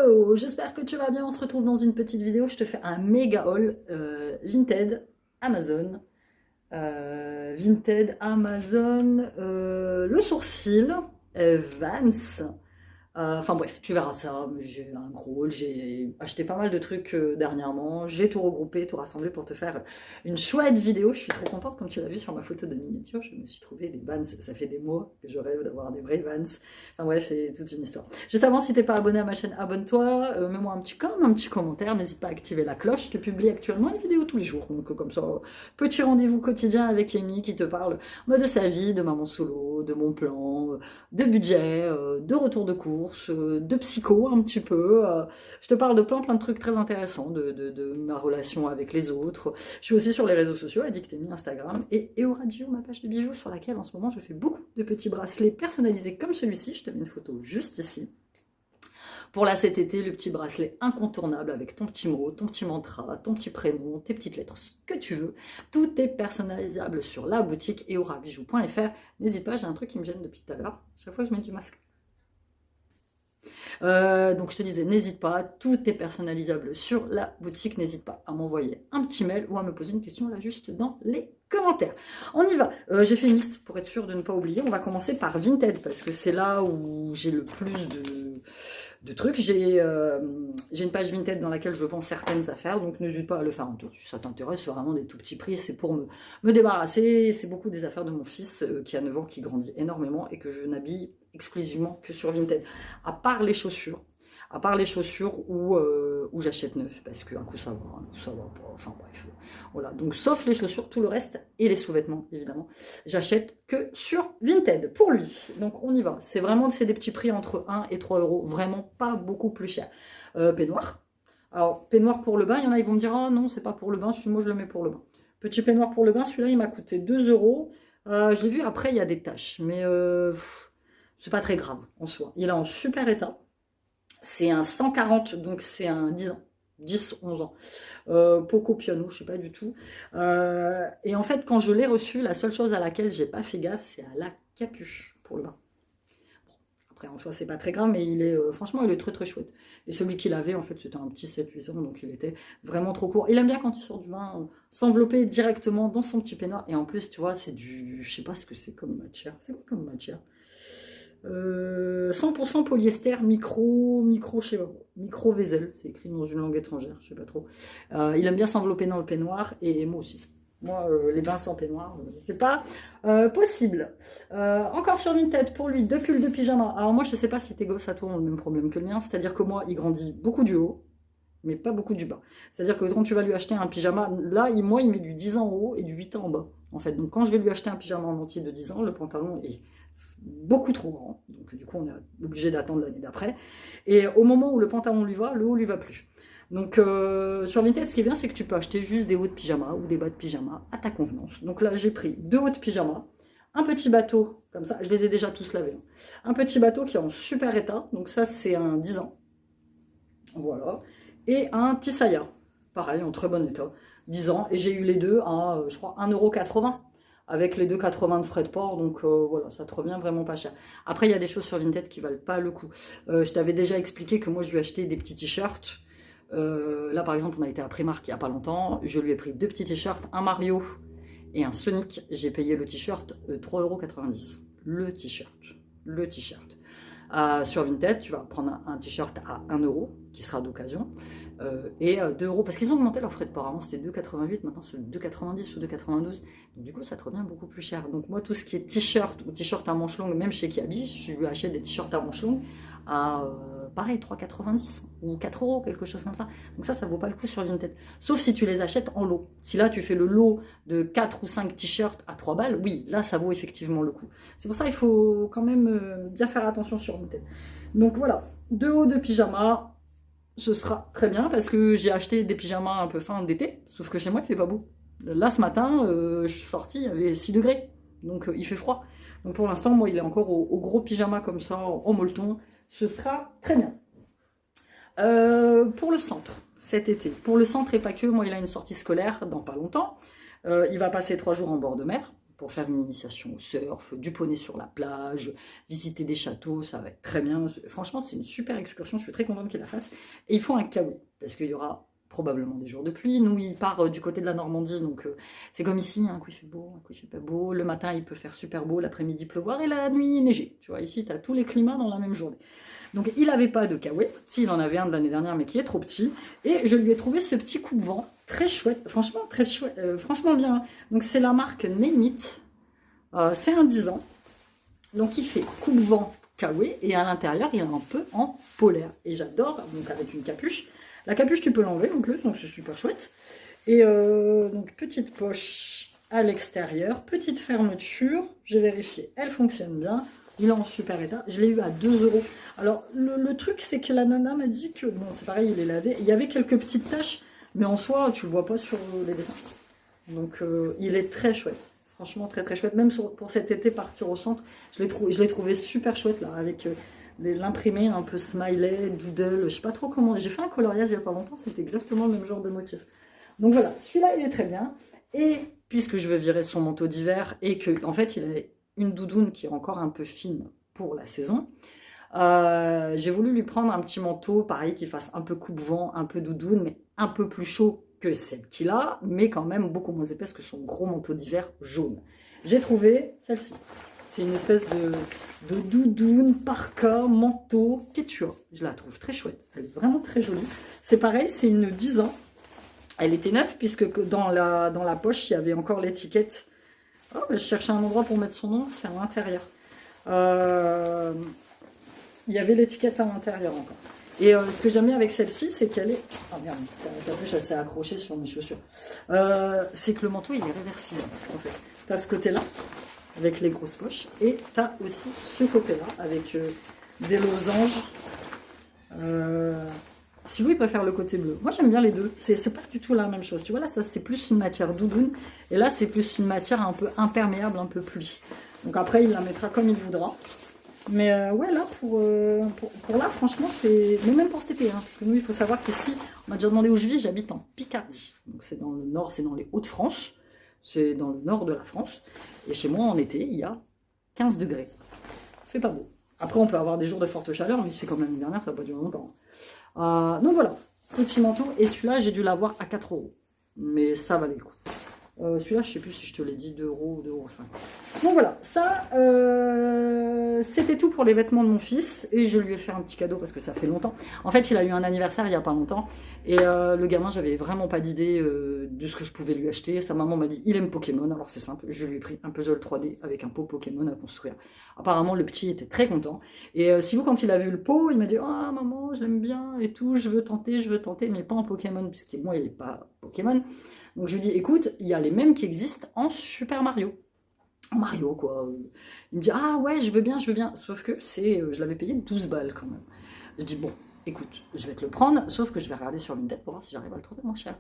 Hello, j'espère que tu vas bien, on se retrouve dans une petite vidéo, je te fais un méga haul Vinted, Amazon, le sourcil, Vans, enfin bref, tu verras ça, j'ai un gros haul, j'ai acheté pas mal de trucs dernièrement, j'ai tout regroupé, tout rassemblé pour te faire une chouette vidéo. Je suis trop contente, comme tu l'as vu sur ma photo de miniature, je me suis trouvé des Vans, ça fait des mois que je rêve d'avoir des vrais Vans. Enfin bref, c'est toute une histoire. Juste avant, si t'es pas abonné à ma chaîne, abonne-toi, mets-moi un petit commentaire, n'hésite pas à activer la cloche, je te publie actuellement une vidéo tous les jours, donc comme ça, petit rendez-vous quotidien avec Amy qui te parle de sa vie, de maman solo, de mon plan, de budget, de retour de cours, de psycho un petit peu. Je te parle de plein de trucs très intéressants, de ma relation avec les autres. Je suis aussi sur les réseaux sociaux, Addictemy, Instagram et Eoradio, ma page de bijoux sur laquelle en ce moment je fais beaucoup de petits bracelets personnalisés comme celui-ci. Je te mets une photo juste ici. Pour là cet été, le petit bracelet incontournable avec ton petit mot, ton petit mantra, ton petit prénom, tes petites lettres, ce que tu veux. Tout est personnalisable sur la boutique eorabijoux.fr. N'hésite pas, j'ai un truc qui me gêne depuis tout à l'heure. Chaque fois que je mets du masque. Donc je te disais, n'hésite pas, tout est personnalisable sur la boutique, n'hésite pas à m'envoyer un petit mail ou à me poser une question là juste dans les commentaires. On y va, j'ai fait une liste pour être sûr de ne pas oublier. On va commencer par Vinted parce que c'est là où j'ai le plus de trucs. J'ai une page Vinted dans laquelle je vends certaines affaires, donc n'hésite pas à le faire un tour. Si ça t'intéresse, c'est vraiment des tout petits prix, c'est pour me débarrasser. C'est beaucoup des affaires de mon fils qui a 9 ans, qui grandit énormément et que je n'habille exclusivement que sur Vinted, à part les chaussures où j'achète neuf, parce qu'un coup ça va, un coup ça va pas, enfin bref, voilà, donc sauf les chaussures, tout le reste, et les sous-vêtements évidemment, j'achète que sur Vinted, pour lui, donc on y va, c'est des petits prix entre 1 et 3 euros, vraiment pas beaucoup plus cher. Peignoir, alors peignoir pour le bain, il y en a, ils vont me dire, ah non, c'est pas pour le bain, moi je le mets pour le bain. Petit peignoir pour le bain, celui-là il m'a coûté 2 euros, je l'ai vu, après il y a des taches, mais c'est pas très grave en soi. Il est en super état. C'est un 140, donc c'est un 10 ans. 10, 11 ans. Poco piano, je sais pas du tout. Et en fait, quand je l'ai reçu, la seule chose à laquelle j'ai pas fait gaffe, c'est à la capuche pour le bain. Bon, après, en soi, c'est pas très grave, mais franchement, il est très chouette. Et celui qu'il avait, en fait, c'était un petit 7-8 ans, donc il était vraiment trop court. Il aime bien quand il sort du bain, s'envelopper directement dans son petit peignoir. Et en plus, tu vois, c'est je sais pas ce que c'est comme matière. C'est quoi comme matière? 100% polyester, je sais pas, micro vaisselle, c'est écrit dans une langue étrangère, je sais pas trop. Il aime bien s'envelopper dans le peignoir et moi aussi. Moi, les bains sans peignoir, c'est pas possible. Encore sur Vinted, pour lui, 2 pulls de pyjama. Alors moi, je sais pas si tes gosses à toi ont le même problème que le mien, c'est-à-dire que moi, il grandit beaucoup du haut, mais pas beaucoup du bas. C'est-à-dire que quand tu vas lui acheter un pyjama, là, il met du 10 ans en haut et du 8 ans en bas, en fait. Donc quand je vais lui acheter un pyjama en entier de 10 ans, le pantalon est beaucoup trop grand, donc du coup on est obligé d'attendre l'année d'après, et au moment où le pantalon lui va, le haut lui va plus. Donc sur Vinted, ce qui est bien, c'est que tu peux acheter juste des hauts de pyjama ou des bas de pyjama à ta convenance. Donc là j'ai pris 2 hauts de pyjama, un petit bateau, comme ça, je les ai déjà tous lavés, un petit bateau qui est en super état, donc ça c'est un 10 ans, voilà, et un Tissaya, pareil, en très bon état, 10 ans, et j'ai eu les deux à, je crois, 1,80 € avec les 2,80 de frais de port, donc voilà, ça te revient vraiment pas cher. Après, il y a des choses sur Vinted qui valent pas le coup. Je t'avais déjà expliqué que moi, je lui ai acheté des petits t-shirts. Là, par exemple, on a été à Primark il y a pas longtemps, je lui ai pris 2 petits t-shirts, un Mario et un Sonic. J'ai payé le t-shirt 3,90 €. Le t-shirt. Sur Vinted, tu vas prendre un t-shirt à 1 €, qui sera d'occasion, et 2 €, parce qu'ils ont augmenté leurs frais de port. Avant c'était 2,88 €, maintenant c'est 2,90 ou 2,92 €. Donc du coup ça te revient beaucoup plus cher. Donc moi, tout ce qui est t-shirt ou t-shirt à manches longues, même chez Kiabi, je lui achète des t-shirts à manches longues à pareil 3,90 € ou 4 €, quelque chose comme ça. Donc ça vaut pas le coup sur Vinted. Sauf si tu les achètes en lot. Si là tu fais le lot de 4 ou 5 t-shirts à 3 balles, oui, là ça vaut effectivement le coup. C'est pour ça qu'il faut quand même bien faire attention sur Vinted. Donc voilà, 2 hauts de pyjama, ce sera très bien parce que j'ai acheté des pyjamas un peu fins d'été, sauf que chez moi il fait pas beau. Là ce matin, je suis sortie, il y avait 6 degrés, donc il fait froid. Donc pour l'instant, moi il est encore au gros pyjama comme ça, en molleton, ce sera très bien. Pour le centre, cet été, pour le centre et pas que, moi il a une sortie scolaire dans pas longtemps. Il va passer 3 jours en bord de mer, pour faire une initiation au surf, du poney sur la plage, visiter des châteaux, ça va être très bien. Franchement, c'est une super excursion, je suis très contente qu'il la fasse. Et il faut un kawaii, parce qu'il y aura probablement des jours de pluie. Nous, il part du côté de la Normandie, donc c'est comme ici, un coup il fait beau, un coup il fait pas beau. Le matin, il peut faire super beau, l'après-midi pleuvoir et la nuit neiger. Tu vois, ici, tu as tous les climats dans la même journée. Donc, il n'avait pas de kawaii, s'il en avait un de l'année dernière, mais qui est trop petit. Et je lui ai trouvé ce petit coupe-vent, très chouette, franchement, très chouette, franchement bien. Donc, c'est la marque Name It. C'est un 10 ans. Donc, il fait coupe-vent kawaii et à l'intérieur, il est un peu en polaire. Et j'adore, donc avec une capuche. La capuche, tu peux l'enlever en plus, donc c'est super chouette. Et donc, petite poche à l'extérieur, petite fermeture. J'ai vérifié, elle fonctionne bien. Il est en super état. Je l'ai eu à 2 €. Alors, le truc, c'est que la nana m'a dit que, bon, c'est pareil, il est lavé. Il y avait quelques petites taches, mais en soi, tu le vois pas sur les dessins. Donc, il est très chouette. Franchement, très très chouette. Même pour cet été, partir au centre, je l'ai trouvé super chouette, là, avec l'imprimé un peu smiley, doodle, je sais pas trop comment. J'ai fait un coloriage il y a pas longtemps, c'était exactement le même genre de motif. Donc voilà, celui-là, il est très bien. Et puisque je veux virer son manteau d'hiver et que, en fait, il a une doudoune qui est encore un peu fine pour la saison, j'ai voulu lui prendre un petit manteau, pareil, qui fasse un peu coupe-vent, un peu doudoune, mais un peu plus chaud que celle qu'il a, mais quand même beaucoup moins épaisse que son gros manteau d'hiver jaune. J'ai trouvé celle-ci. C'est une espèce de doudoune, parka, manteau, quechua. Je la trouve très chouette. Elle est vraiment très jolie. C'est pareil, c'est une 10 ans. Elle était neuve puisque dans la poche, il y avait encore l'étiquette. Oh, je cherchais un endroit pour mettre son nom, c'est à l'intérieur. Il y avait l'étiquette à l'intérieur encore. Et ce que j'aime bien avec celle-ci, c'est qu'elle est... Ah merde, la capuche, elle s'est accrochée sur mes chaussures. C'est que le manteau, il est réversible, en fait. Tu as ce côté-là, avec les grosses poches, et tu as aussi ce côté-là, avec des losanges. Si vous, il préfère le côté bleu. Moi, j'aime bien les deux. C'est pas du tout la même chose. Tu vois, là, ça, c'est plus une matière doudoune. Et là, c'est plus une matière un peu imperméable, un peu pluie. Donc après, il la mettra comme il voudra. Mais ouais, là, pour là, franchement, c'est... Mais même pour cet été, hein, parce que nous, il faut savoir qu'ici, on m'a déjà demandé où je vis, j'habite en Picardie. Donc c'est dans le nord, c'est dans les Hauts-de-France. C'est dans le nord de la France. Et chez moi, en été, il y a 15 degrés. Fait pas beau. Après, on peut avoir des jours de forte chaleur, mais c'est comme l'année dernière, ça va pas durer longtemps. Donc voilà, petit manteau. Et celui-là, j'ai dû l'avoir à 4 €. Mais ça valait le coup. Celui-là, je sais plus si je te l'ai dit, 2 €, 2,50 €. Donc voilà, ça, c'était tout pour les vêtements de mon fils. Et je lui ai fait un petit cadeau parce que ça fait longtemps. En fait, il a eu un anniversaire il n'y a pas longtemps. Et le gamin, j'avais vraiment pas d'idée de ce que je pouvais lui acheter. Sa maman m'a dit, il aime Pokémon. Alors c'est simple, je lui ai pris un puzzle 3D avec un pot Pokémon à construire. Apparemment, le petit était très content. Et si vous, quand il a vu le pot, il m'a dit, ah maman, je l'aime bien et tout, je veux tenter, mais pas en Pokémon, puisque moi, il n'est pas Pokémon. Donc je lui dis, écoute, il y a les mêmes qui existent en Super Mario. En Mario, quoi. Il me dit, ah ouais, je veux bien. Sauf que je l'avais payé 12 balles quand même. Je dis, bon, écoute, je vais te le prendre, sauf que je vais regarder sur Vinted pour voir si j'arrive à le trouver moins cher.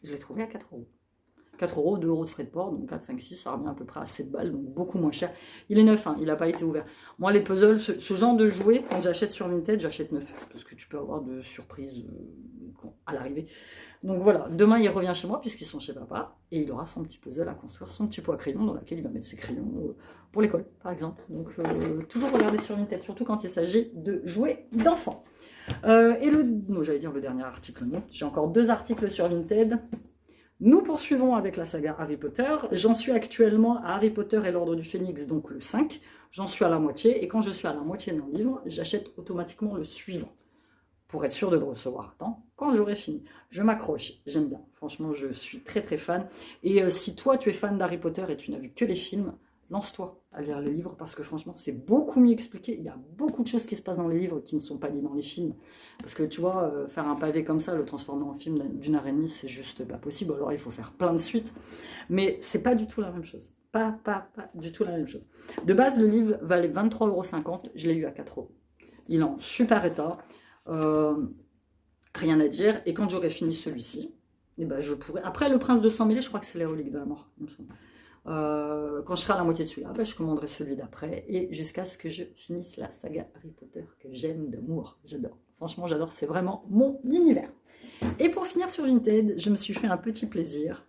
Je l'ai trouvé à 4 €. 4 €, 2 € de frais de port, donc 4, 5, 6, ça revient à peu près à 7 balles, donc beaucoup moins cher. Il est neuf, hein, il n'a pas été ouvert. Moi, les puzzles, ce genre de jouets, quand j'achète sur Vinted, j'achète neuf, parce que tu peux avoir de surprises à l'arrivée. Donc voilà, demain, il revient chez moi, puisqu'ils sont chez papa, et il aura son petit puzzle à construire, son petit pot à crayon, dans lequel il va mettre ses crayons pour l'école, par exemple. Donc, toujours regarder sur Vinted, surtout quand il s'agit de jouets d'enfants. Non, j'allais dire le dernier article, non. J'ai encore 2 articles sur Vinted. Nous poursuivons avec la saga Harry Potter. J'en suis actuellement à Harry Potter et l'Ordre du Phénix, donc le 5. J'en suis à la moitié. Et quand je suis à la moitié d'un livre, j'achète automatiquement le suivant. Pour être sûr de le recevoir à temps, quand j'aurai fini. Je m'accroche, j'aime bien. Franchement, je suis très très fan. Et si toi, tu es fan d'Harry Potter et tu n'as vu que les films, lance-toi à lire les livres parce que franchement, c'est beaucoup mieux expliqué. Il y a beaucoup de choses qui se passent dans les livres qui ne sont pas dites dans les films. Parce que tu vois, faire un pavé comme ça, le transformer en film d'1h30, c'est juste pas possible. Alors il faut faire plein de suites. Mais c'est pas du tout la même chose. Pas du tout la même chose. De base, le livre valait 23,50 €. Je l'ai eu à 4 €. Il est en super état. Rien à dire. Et quand j'aurai fini celui-ci, eh ben, je pourrai... Après, le Prince de Sang Mêlé, je crois que c'est les reliques de la mort, il me semble. Quand je serai à la moitié de celui-là, ben, je commanderai celui d'après, et jusqu'à ce que je finisse la saga Harry Potter, que j'aime d'amour. J'adore. Franchement, j'adore. C'est vraiment mon univers. Et pour finir sur Vinted, je me suis fait un petit plaisir.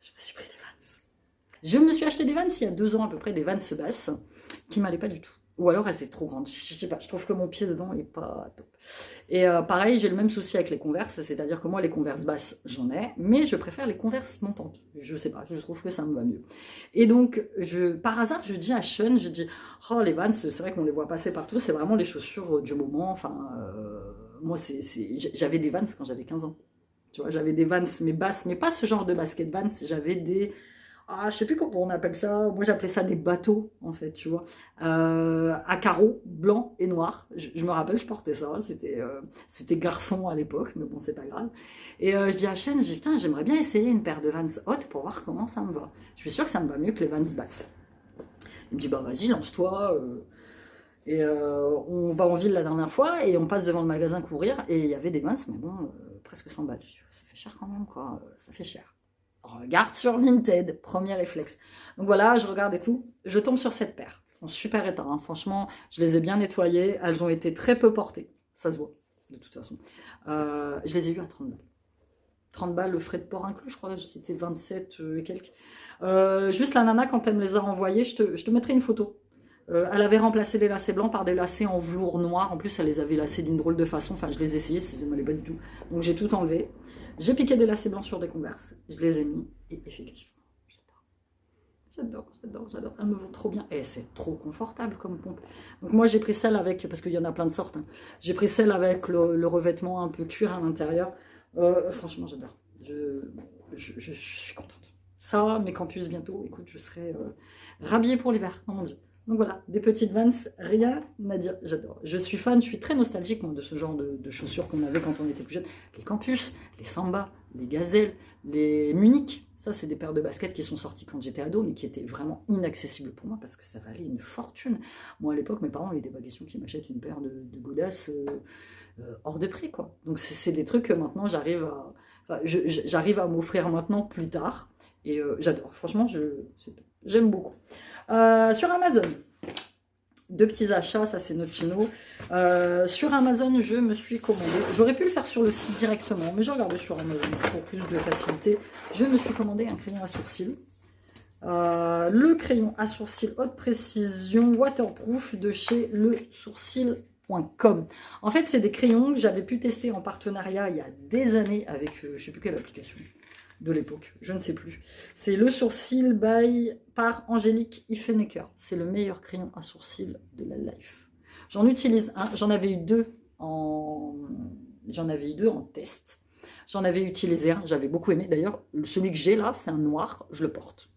Je me suis pris des Vans. Je me suis acheté des Vans il y a 2 ans à peu près, des Vans basses, qui m'allaient pas du tout. Ou alors elles étaient trop grandes, je sais pas, je trouve que mon pied dedans est pas top. Et pareil, j'ai le même souci avec les Converse, c'est-à-dire que moi les Converse basses, j'en ai, mais je préfère les Converse montantes. Je sais pas, je trouve que ça me va mieux. Et donc, par hasard, je dis à Sean, je dis, oh les Vans, c'est vrai qu'on les voit passer partout, c'est vraiment les chaussures du moment, enfin, moi j'avais des Vans quand j'avais 15 ans. Tu vois, j'avais des Vans, mais basses, mais pas ce genre de basket Vans, j'avais des... Ah, je sais plus comment on appelle ça. Moi, j'appelais ça des bateaux, en fait, tu vois. À carreaux, blancs et noirs. Je me rappelle, je portais ça. C'était garçon à l'époque, mais bon, c'est pas grave. Et je dis à Chen, je dis, putain, j'aimerais bien essayer une paire de Vans hautes pour voir comment ça me va. Je suis sûre que ça me va mieux que les Vans basses. Il me dit, bah vas-y, lance-toi. On va en ville la dernière fois et on passe devant le magasin courir et il y avait des Vans, mais bon, presque 100 balles. Je dis, ça fait cher quand même, quoi. Ça fait cher. Regarde sur Vinted, premier réflexe. Donc voilà, je regarde et tout. Je tombe sur cette paire. En super état, hein. Franchement, je les ai bien nettoyées. Elles ont été très peu portées. Ça se voit, de toute façon. Je les ai eues à 30 balles. 30 balles, le frais de port inclus, je crois. C'était 27 et quelques. Juste la nana, quand elle me les a envoyées, je te mettrai une photo. Elle avait remplacé les lacets blancs par des lacets en velours noir. En plus, elle les avait lacés d'une drôle de façon. Enfin, je les ai essayés, ça ne m'allait pas du tout. Donc, j'ai tout enlevé. J'ai piqué des lacets blancs sur des Converse. Je les ai mis. Et effectivement, j'adore. Elles me vont trop bien. Et c'est trop confortable comme pompe. Donc, moi, j'ai pris celle avec, parce qu'il y en a plein de sortes. Hein. J'ai pris celle avec le revêtement un peu cuir à l'intérieur. Franchement, j'adore. Je suis contente. Ça, mes campus bientôt. Écoute, je serai rhabillée pour l'hiver. Oh mon Dieu. Donc voilà, des petites Vans, rien à dire, j'adore. Je suis fan, je suis très nostalgique moi, de ce genre de chaussures qu'on avait quand on était plus jeune. Les Campus, les Samba, les Gazelles, les Munich. Ça, c'est des paires de baskets qui sont sorties quand j'étais ado, mais qui étaient vraiment inaccessibles pour moi parce que ça valait une fortune. Moi, à l'époque, mes parents, il n'était pas question qu'ils m'achètent une paire de godasses hors de prix, quoi. Donc, c'est des trucs que maintenant, j'arrive à m'offrir maintenant plus tard. Et j'adore. Franchement, j'aime beaucoup. Sur Amazon, 2 petits achats, ça c'est Notino. Sur Amazon, je me suis commandé, j'aurais pu le faire sur le site directement, mais j'ai regardé sur Amazon pour plus de facilité. Je me suis commandé un crayon à sourcils. Le crayon à sourcils haute précision waterproof de chez lesourcil.com. En fait, c'est des crayons que j'avais pu tester en partenariat il y a des années avec, je ne sais plus quelle application de l'époque, je ne sais plus. C'est le sourcil par Angélique Ifenecker. C'est le meilleur crayon à sourcils de la life. J'en utilise un, j'en avais eu deux en test. J'en avais utilisé un, j'avais beaucoup aimé. D'ailleurs, celui que j'ai là, c'est un noir, je le porte.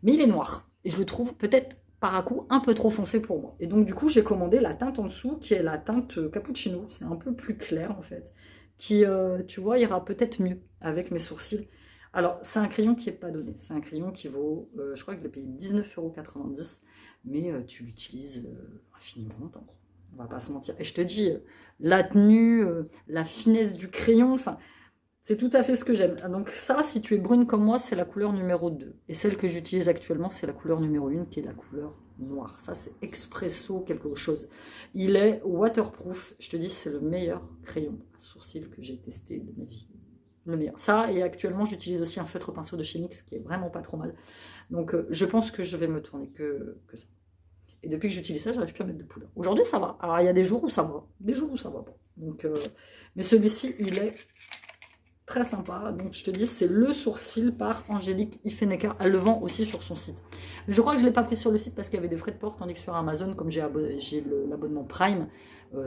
Mais il est noir, et je le trouve peut-être par à coup un peu trop foncé pour moi. Et donc du coup, j'ai commandé la teinte en dessous, qui est la teinte cappuccino. C'est un peu plus clair en fait. Qui, tu vois, ira peut-être mieux avec mes sourcils. Alors, c'est un crayon qui n'est pas donné. C'est un crayon qui vaut, je crois que je l'ai payé 19,90 €, mais tu l'utilises infiniment longtemps. On va pas se mentir. Et je te dis, la tenue, la finesse du crayon, enfin, c'est tout à fait ce que j'aime. Donc ça, si tu es brune comme moi, c'est la couleur numéro 2. Et celle que j'utilise actuellement, c'est la couleur numéro 1, qui est la couleur noire. Ça, c'est Expresso quelque chose. Il est waterproof. Je te dis, c'est le meilleur crayon à sourcils que j'ai testé de ma vie. Le meilleur. Ça, et actuellement, j'utilise aussi un feutre pinceau de chez NYX qui est vraiment pas trop mal. Donc, je pense que je vais me tourner que ça. Et depuis que j'utilise ça, j'arrive plus à mettre de poudre. Aujourd'hui, ça va. Alors, il y a des jours où ça va, des jours où ça va pas. Donc, mais celui-ci, il est très sympa. Donc, je te dis, c'est le sourcil par Angélique Ifenecker. Elle le vend aussi sur son site. Je crois que je ne l'ai pas pris sur le site parce qu'il y avait des frais de port, tandis que sur Amazon, comme j'ai l'abonnement Prime,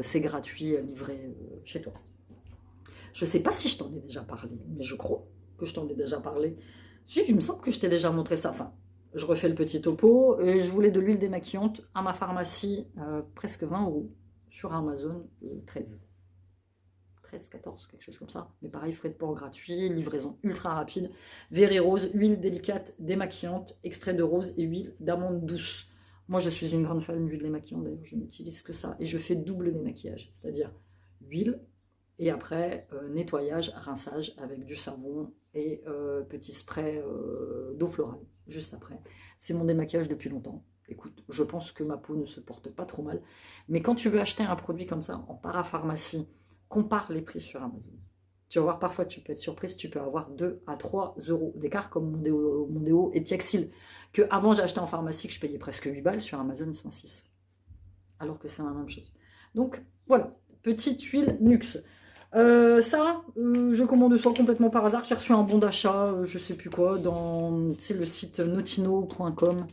c'est gratuit, livré chez toi. Je ne sais pas si je t'en ai déjà parlé, mais je crois que je t'en ai déjà parlé. Si, je me semble que je t'ai déjà montré ça. Enfin, je refais le petit topo. Je voulais de l'huile démaquillante à ma pharmacie, presque 20 € sur Amazon, 13, 14, quelque chose comme ça. Mais pareil, frais de port gratuit, livraison ultra rapide. Verre rose, huile délicate démaquillante, extrait de rose et huile d'amande douce. Moi, je suis une grande fan d'huile démaquillante, d'ailleurs, je n'utilise que ça. Et je fais double démaquillage, c'est-à-dire huile, et après, nettoyage, rinçage avec du savon et petit spray d'eau florale, juste après. C'est mon démaquillage depuis longtemps. Écoute, je pense que ma peau ne se porte pas trop mal. Mais quand tu veux acheter un produit comme ça, en parapharmacie, compare les prix sur Amazon. Tu vas voir, parfois, tu peux être surprise, tu peux avoir 2 à 3 euros d'écart, comme mon déo Etiaxil, que avant j'ai acheté en pharmacie, que je payais presque 8 balles, sur Amazon, ils sont 6. Alors que c'est la même chose. Donc, voilà, petite huile Nuxe. Je commande ça complètement par hasard. J'ai reçu un bon d'achat, je sais plus quoi, dans le site notino.com.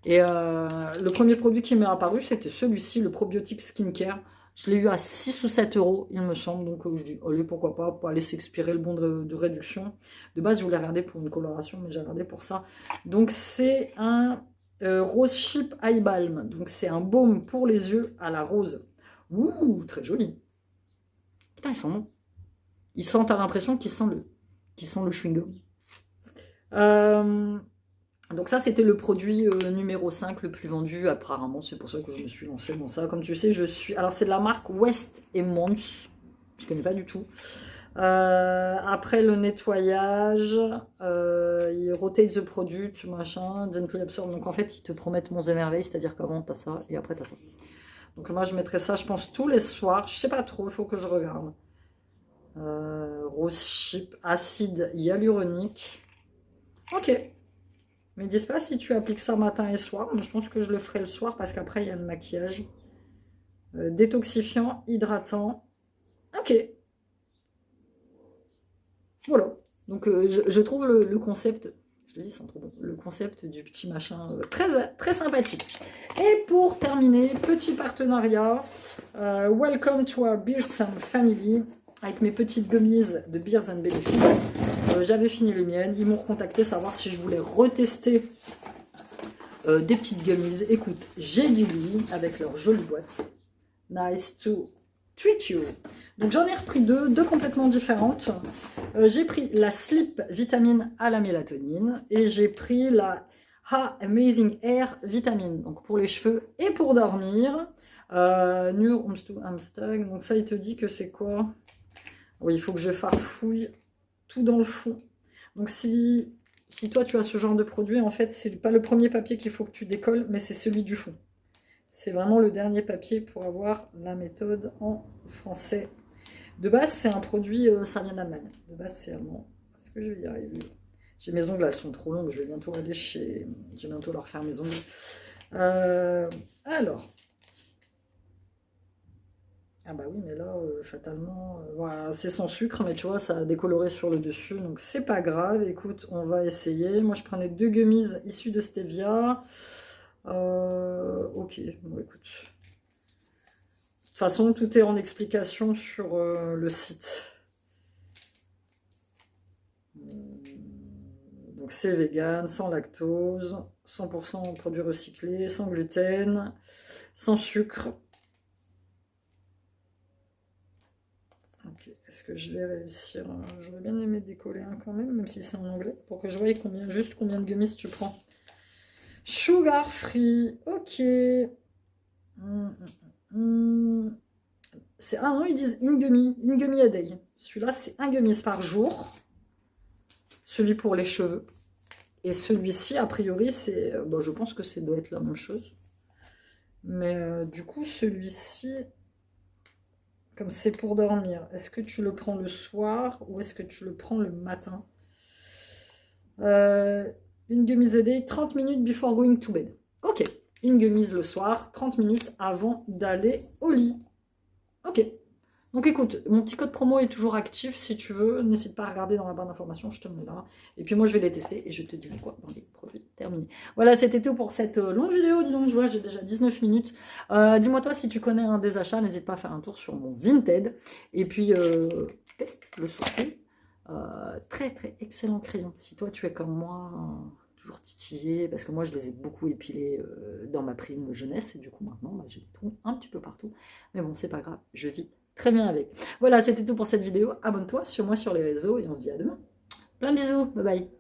Et le premier produit qui m'est apparu, c'était celui-ci, le probiotique skincare. Je l'ai eu à 6 ou 7 euros, il me semble. Donc je dis, allez, pourquoi pas, pour aller s'expirer le bon de réduction. De base, je voulais regarder pour une coloration, mais j'ai regardé pour ça. Donc c'est un Rose Chip Eye Balm. Donc c'est un baume pour les yeux à la rose. Ouh, très joli. Putain, ils sont bons. Ils sentent, t'as l'impression qu'ils sentent le chewing-gum. Donc ça, c'était le produit numéro 5, le plus vendu. Apparemment, c'est pour ça que je me suis lancée dans ça. Comme tu sais, alors, c'est de la marque West & Mons. Je connais pas du tout. Après le nettoyage, il rotate the product, machin, gently absorb. Donc en fait, ils te promettent monts et merveilles, c'est-à-dire qu'avant, t'as ça et après, t'as ça. Donc moi, je mettrais ça, je pense, tous les soirs. Je sais pas trop, il faut que je regarde. Rose Chip, acide hyaluronique. Ok. Mais dis pas si tu appliques ça matin et soir. Mais je pense que je le ferai le soir parce qu'après, il y a le maquillage. Détoxifiant, hydratant. Ok. Voilà. Donc, je trouve le concept, je te dis, ils sont trop bons. Le concept du petit machin très, très sympathique. Et pour terminer, petit partenariat. Welcome to our Beersome Family. Avec mes petites gummies de Beers and Benefits. J'avais fini les miennes. Ils m'ont recontacté savoir si je voulais retester des petites gummies. Écoute, j'ai dit oui avec leur jolie boîte. Nice to treat you. Donc j'en ai repris deux complètement différentes. J'ai pris la Sleep Vitamine à la mélatonine et j'ai pris la Amazing Air Vitamine, donc pour les cheveux et pour dormir. New Amstag, donc ça il te dit que c'est quoi? Oui, il faut que je farfouille tout dans le fond. Donc si toi tu as ce genre de produit, en fait c'est pas le premier papier qu'il faut que tu décolles, mais c'est celui du fond. C'est vraiment le dernier papier pour avoir la méthode en français. De base c'est un produit, ça vient d'Allemagne. De base c'est allemand. Est-ce que je vais y arriver? J'ai mes ongles, elles sont trop longues, je vais bientôt aller chez... Je vais bientôt leur faire mes ongles. Alors... Ah bah oui, mais là, fatalement, voilà, c'est sans sucre, mais tu vois, ça a décoloré sur le dessus, donc c'est pas grave. Écoute, on va essayer. Moi, je prenais 2 gummies issues de stevia. Ok, bon, écoute. De toute façon, tout est en explication sur le site. Donc c'est vegan, sans lactose, 100% produits recyclés, sans gluten, sans sucre. Ok, est-ce que je vais réussir? J'aurais bien aimé décoller un quand même si c'est en anglais, pour que je voie combien de gummies tu prends. Sugar free, ok. C'est non, ils disent une gummy a day. Celui-là, c'est un gummies par jour. Celui pour les cheveux. Et celui-ci, a priori, c'est... Bon, je pense que ça doit être la même chose. Mais du coup, celui-ci... Comme c'est pour dormir, est-ce que tu le prends le soir ou est-ce que tu le prends le matin? Une gummies a day, 30 minutes before going to bed. Ok, une gummies le soir, 30 minutes avant d'aller au lit. Ok, donc écoute, mon petit code promo est toujours actif. Si tu veux, n'hésite pas à regarder dans la barre d'informations, je te le mets là. Et puis moi, je vais les tester et je te dirai quoi dans les produits terminés. Voilà, c'était tout pour cette longue vidéo. Dis donc, je vois, j'ai déjà 19 minutes. Dis-moi toi si tu connais un des achats, n'hésite pas à faire un tour sur mon Vinted. Et puis, teste le sourcil. Très, très excellent crayon. Si toi, tu es comme moi... toujours titillé, parce que moi je les ai beaucoup épilés dans ma prime jeunesse, et du coup maintenant bah, j'ai des trous un petit peu partout, mais bon c'est pas grave, je vis très bien avec. Voilà, c'était tout pour cette vidéo, abonne-toi sur moi sur les réseaux, et on se dit à demain. Plein de bisous, bye bye.